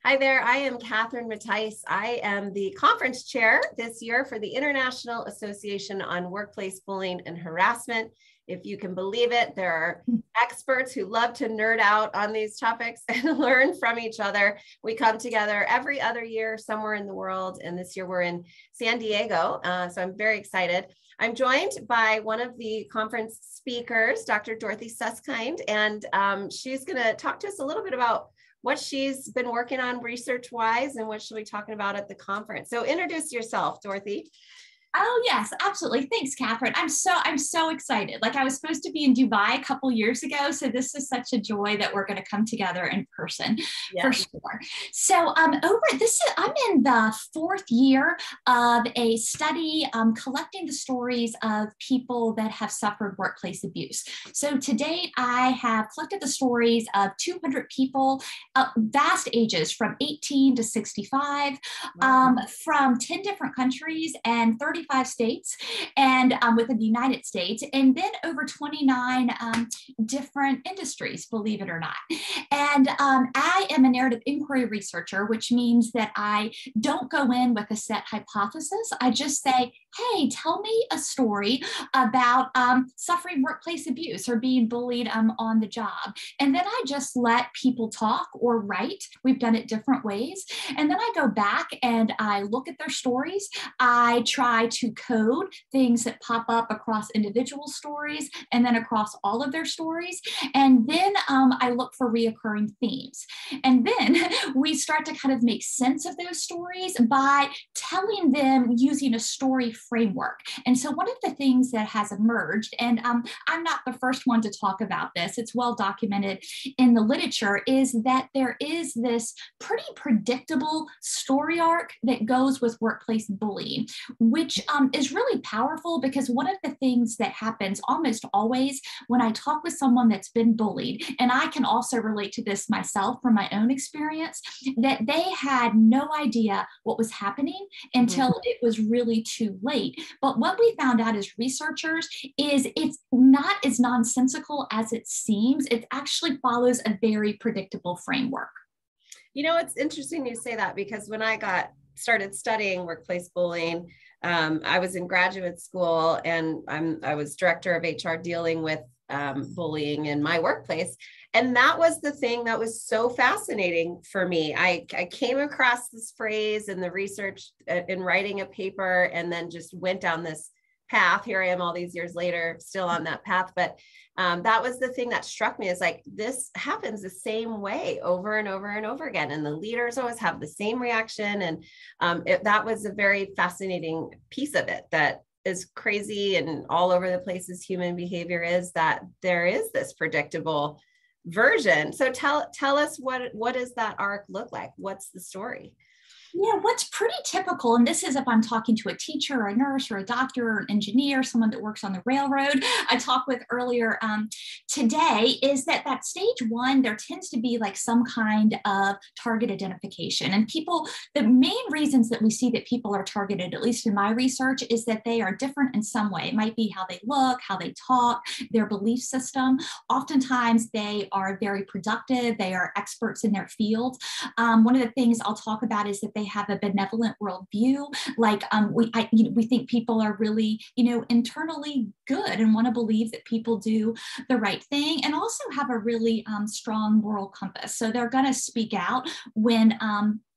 Hi there, I am Catherine Mattice. I am the conference chair this year for the International Association on Workplace Bullying and Harassment. If you can believe it, there are experts who love to nerd out on these topics and learn from each other. We come together every other year somewhere in the world, and this year we're in San Diego, so I'm very excited. I'm joined by one of the conference speakers, Dr. Dorothy Suskind, and she's going to talk to us a little bit about what she's been working on research-wise and what she'll be talking about at the conference. So introduce yourself, Dorothy. Oh yes, absolutely. Thanks, Catherine. I'm so excited. Like I was supposed to be in Dubai a couple years ago, so this is such a joy that we're going to come together in person for sure. So I'm in the fourth year of a study collecting the stories of people that have suffered workplace abuse. So to date, I have collected the stories of 200 people, vast ages from 18 to 65, from 10 different countries and 35 states and within the United States, and then over 29 different industries, believe it or not. And I am a narrative inquiry researcher, which means that I don't go in with a set hypothesis. I just say, hey, tell me a story about suffering workplace abuse or being bullied on the job. And then I just let people talk or write. We've done it different ways. And then I go back and I look at their stories. I try to code things that pop up across individual stories and then across all of their stories. And then I look for reoccurring themes. And then we start to kind of make sense of those stories by telling them using a story framework. And so one of the things that has emerged, and I'm not the first one to talk about this, it's well documented in the literature, is that there is this pretty predictable story arc that goes with workplace bullying, which is really powerful because one of the things that happens almost always when I talk with someone that's been bullied, and I can also relate to this myself from my own experience, that they had no idea what was happening until it was really too late. But what we found out as researchers is it's not as nonsensical as it seems. It actually follows a very predictable framework. You know, it's interesting you say that because when I started studying workplace bullying, I was in graduate school and I was director of HR dealing with bullying in my workplace. And that was the thing that was so fascinating for me. I came across this phrase in the research in writing a paper and then just went down this path. Here I am all these years later, still on that path. But that was the thing that struck me, is like, this happens the same way over and over and over again. And the leaders always have the same reaction. And that was a very fascinating piece of it that is crazy and all over the place as human behavior is, that there is this predictable version. So tell us, what does that arc look like? What's the story? Yeah, what's pretty typical, and this is if I'm talking to a teacher or a nurse or a doctor or an engineer, someone that works on the railroad I talked with earlier today, is that stage one, there tends to be like some kind of target identification. And people, the main reasons that we see that people are targeted, at least in my research, is that they are different in some way. It might be how they look, how they talk, their belief system. Oftentimes they are very productive. They are experts in their field. One of the things I'll talk about is that they have a benevolent worldview. Like we think people are really, internally good and want to believe that people do the right thing, and also have a really strong moral compass. So they're going to speak out when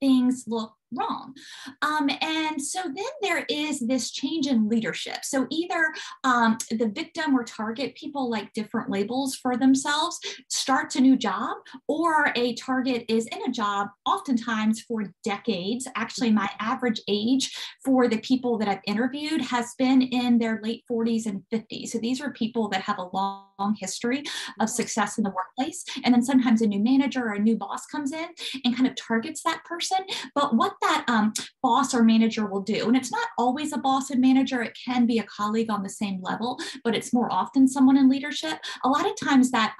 things look wrong. And so then there is this change in leadership. So either the victim or target, people like different labels for themselves, starts a new job, or a target is in a job oftentimes for decades. Actually, my average age for the people that I've interviewed has been in their late 40s and 50s. So these are people that have a long history of success in the workplace. And then sometimes a new manager or a new boss comes in and kind of targets that person. But what that boss or manager will do, and it's not always a boss and manager, it can be a colleague on the same level, but it's more often someone in leadership. A lot of times that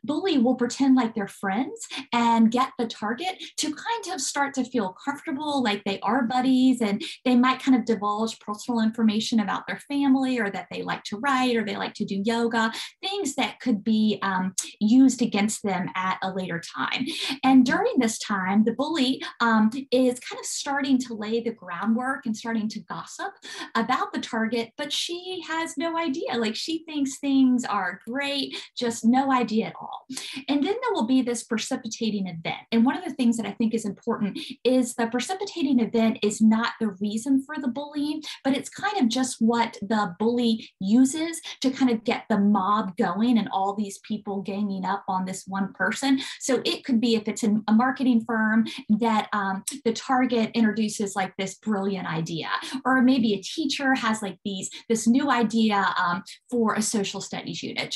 bully will pretend like they're friends and get the target to kind of start to feel comfortable, like they are buddies, and they might kind of divulge personal information about their family, or that they like to write, or they like to do yoga, things that could be used against them at a later time. And during this time, the bully is kind of starting to lay the groundwork and starting to gossip about the target, but she has no idea. Like, she thinks things are great, just no idea at all. And then there will be this precipitating event. And one of the things that I think is important is the precipitating event is not the reason for the bullying, but it's kind of just what the bully uses to kind of get the mob going and all these people ganging up on this one person. So it could be, if it's a marketing firm, that the target introduces like this brilliant idea, or maybe a teacher has like this new idea for a social studies unit,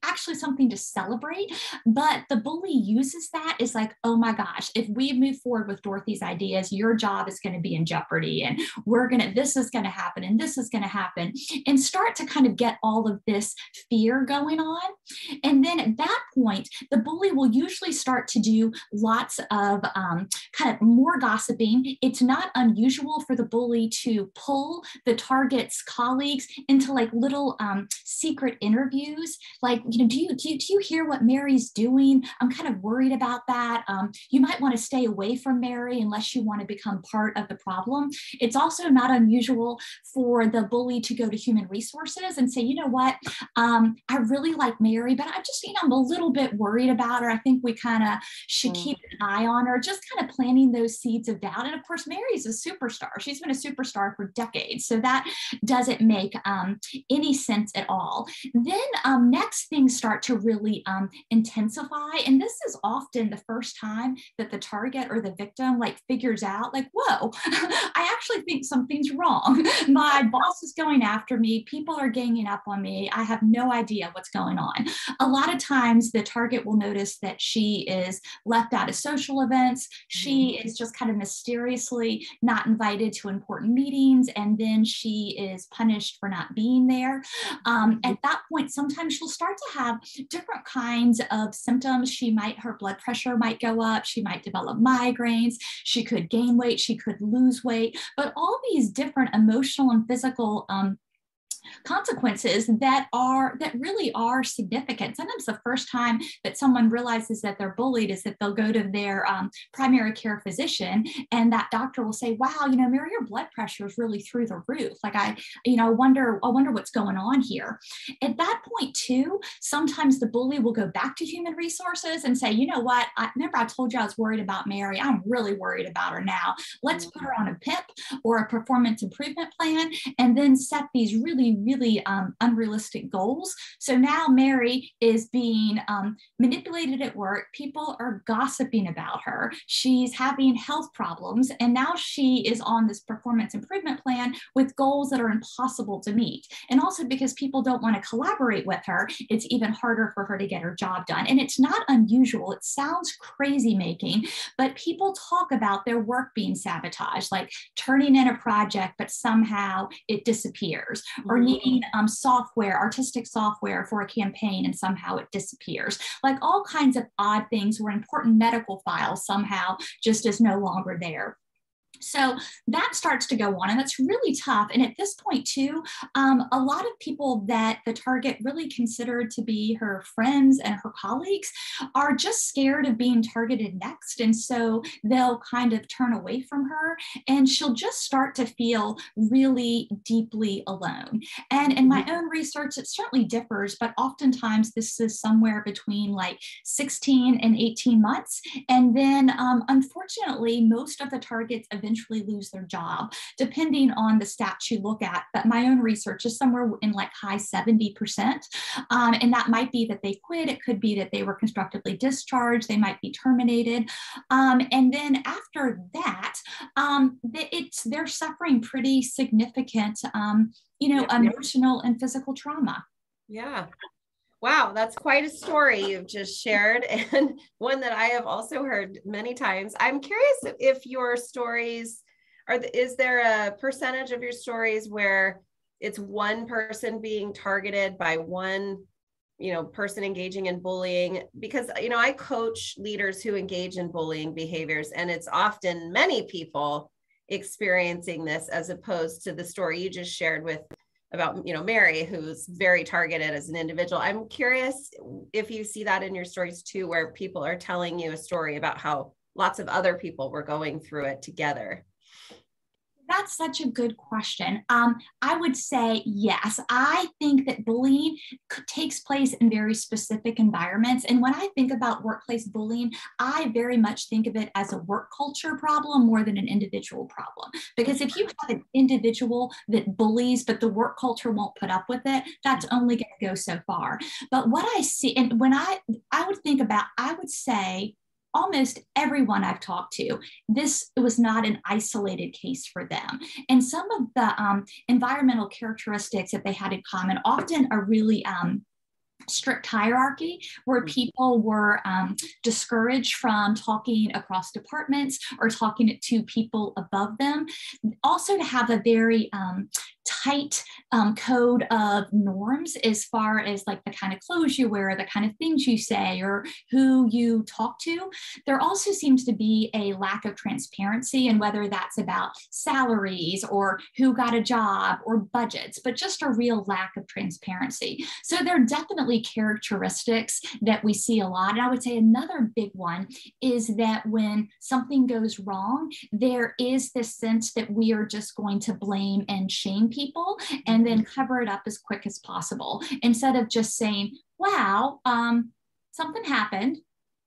actually something to celebrate. But the bully uses that as like, oh my gosh, if we move forward with Dorothy's ideas, your job is going to be in jeopardy, and this is going to happen, and this is going to happen, and start to kind of get all of this fear going on. And then at that point, the bully will usually start to do lots of kind of more gossiping. It's not unusual for the bully to pull the target's colleagues into like little secret interviews. Like, do you hear what Mary's doing? I'm kind of worried about that. You might want to stay away from Mary unless you want to become part of the problem. It's also not unusual for the bully to go to human resources and say, you know what, I really like Mary, but I'm a little bit worried about her. I think we kind of should keep an eye on her, just kind of planting those seeds of doubt. And of course, Mary's a superstar. She's been a superstar for decades. So that doesn't make any sense at all. Then next things start to really intensify. And this is often the first time that the target or the victim like figures out like, whoa, I actually think something's wrong. My boss is going after me. People are ganging up on me. I have no idea what's going on. A lot of times the target will notice that she is left out of social events. She is just kind of mysteriously not invited to important meetings, and then she is punished for not being there. At that point, sometimes she'll start to have different kinds of symptoms. Her blood pressure might go up. She might develop migraines. She could gain weight. She could lose weight. But all these different emotional and physical consequences that really are significant. Sometimes the first time that someone realizes that they're bullied is that they'll go to their primary care physician, and that doctor will say, wow, Mary, your blood pressure is really through the roof. Like, I wonder what's going on here. At that point too, sometimes the bully will go back to human resources and say, you know what, remember I told you I was worried about Mary. I'm really worried about her now. Let's put her on a PIP or a performance improvement plan, and then set these really unrealistic goals. So now Mary is being manipulated at work. People are gossiping about her. She's having health problems, and now she is on this performance improvement plan with goals that are impossible to meet. And also because people don't want to collaborate with her, it's even harder for her to get her job done. And it's not unusual. It sounds crazy making, but people talk about their work being sabotaged, like turning in a project, but somehow it disappears, or needing artistic software for a campaign, and somehow it disappears. Like all kinds of odd things where important medical files somehow just is no longer there. So that starts to go on, and that's really tough. And at this point too, a lot of people that the target really considered to be her friends and her colleagues are just scared of being targeted next. And so they'll kind of turn away from her, and she'll just start to feel really deeply alone. And in my own research, it certainly differs, but oftentimes this is somewhere between like 16 and 18 months. And then unfortunately, most of the targets eventually lose their job, depending on the stats you look at. But my own research is somewhere in like high 70%. And that might be that they quit. It could be that they were constructively discharged. They might be terminated. And then after that, they're suffering pretty significant, emotional and physical trauma. Yeah. Wow, that's quite a story you've just shared, and one that I have also heard many times. I'm curious if your stories is there a percentage of your stories where it's one person being targeted by one, person engaging in bullying? Because, I coach leaders who engage in bullying behaviors, and it's often many people experiencing this, as opposed to the story you just shared about Mary, who's very targeted as an individual. I'm curious if you see that in your stories too, where people are telling you a story about how lots of other people were going through it together. That's such a good question. I would say yes. I think that bullying takes place in very specific environments. And when I think about workplace bullying, I very much think of it as a work culture problem more than an individual problem. Because if you have an individual that bullies, but the work culture won't put up with it, that's only going to go so far. But what I see, and when I would say, almost everyone I've talked to, this was not an isolated case for them. And some of the environmental characteristics that they had in common often are really strict hierarchy, where people were discouraged from talking across departments or talking to people above them. Also to have a very tight code of norms as far as like the kind of clothes you wear, the kind of things you say, or who you talk to. There also seems to be a lack of transparency, and whether that's about salaries or who got a job or budgets, but just a real lack of transparency. So there are definitely characteristics that we see a lot. And I would say another big one is that when something goes wrong, there is this sense that we are just going to blame and shame people and then cover it up as quick as possible, instead of just saying, wow, something happened,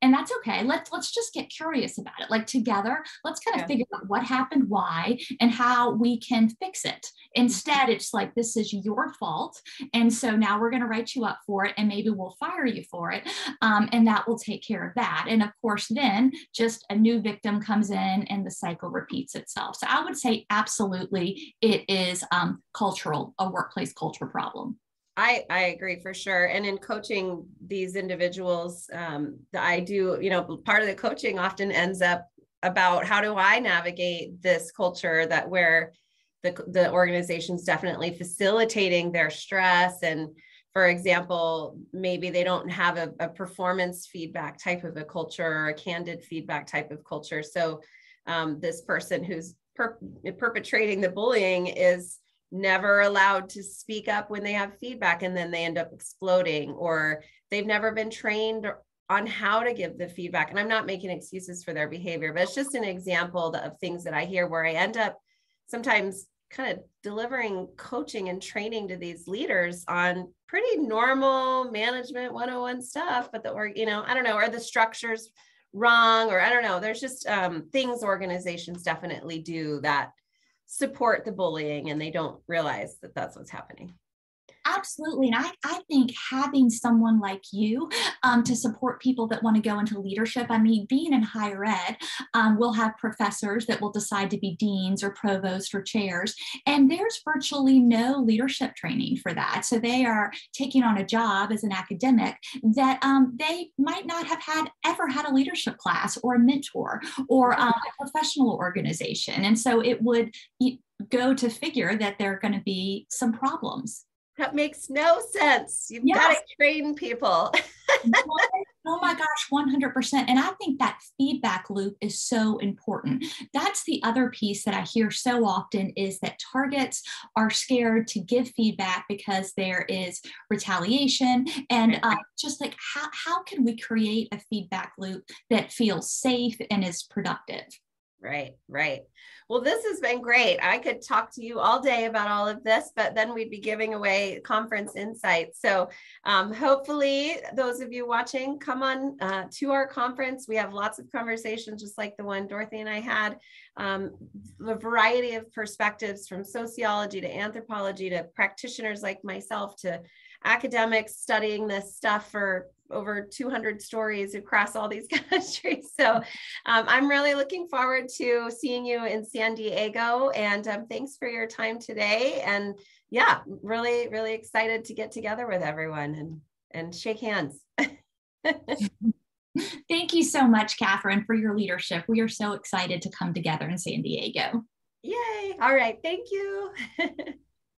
and that's okay. Let's just get curious about it. Like together, let's kind of figure out what happened, why, and how we can fix it. Instead, it's like, this is your fault. And so now we're going to write you up for it, and maybe we'll fire you for it. And that will take care of that. And of course, then just a new victim comes in and the cycle repeats itself. So I would say absolutely it is a workplace culture problem. I agree for sure. And in coaching these individuals, I do, part of the coaching often ends up about how do I navigate this culture that where the organization's definitely facilitating their stress. And for example, maybe they don't have a performance feedback type of a culture or a candid feedback type of culture. So this person who's perpetrating the bullying is never allowed to speak up when they have feedback, and then they end up exploding, or they've never been trained on how to give the feedback. And I'm not making excuses for their behavior, but it's just an example of things that I hear where I end up sometimes kind of delivering coaching and training to these leaders on pretty normal management 101 stuff, but I don't know, are the structures wrong, or I don't know, there's just things organizations definitely do that support the bullying, and they don't realize that that's what's happening. Absolutely. And I think having someone like you to support people that want to go into leadership, I mean, being in higher ed, we'll have professors that will decide to be deans or provosts or chairs, and there's virtually no leadership training for that. So they are taking on a job as an academic that they might not have ever had a leadership class or a mentor or a professional organization. And so it would go to figure that there are going to be some problems. That makes no sense. You've got to train people. Oh my gosh, 100%. And I think that feedback loop is so important. That's the other piece that I hear so often, is that targets are scared to give feedback because there is retaliation. And just like, how can we create a feedback loop that feels safe and is productive? Right. Well, this has been great. I could talk to you all day about all of this, but then we'd be giving away conference insights. So hopefully those of you watching, come on to our conference. We have lots of conversations just like the one Dorothy and I had, a variety of perspectives from sociology to anthropology to practitioners like myself to academics studying this stuff for over 200 stories across all these countries. So I'm really looking forward to seeing you in San Diego, and thanks for your time today. And yeah, really, really excited to get together with everyone. And and shake hands. Thank you so much, Catherine, for your leadership. We are so excited to come together in San Diego. Yay. All right. Thank you.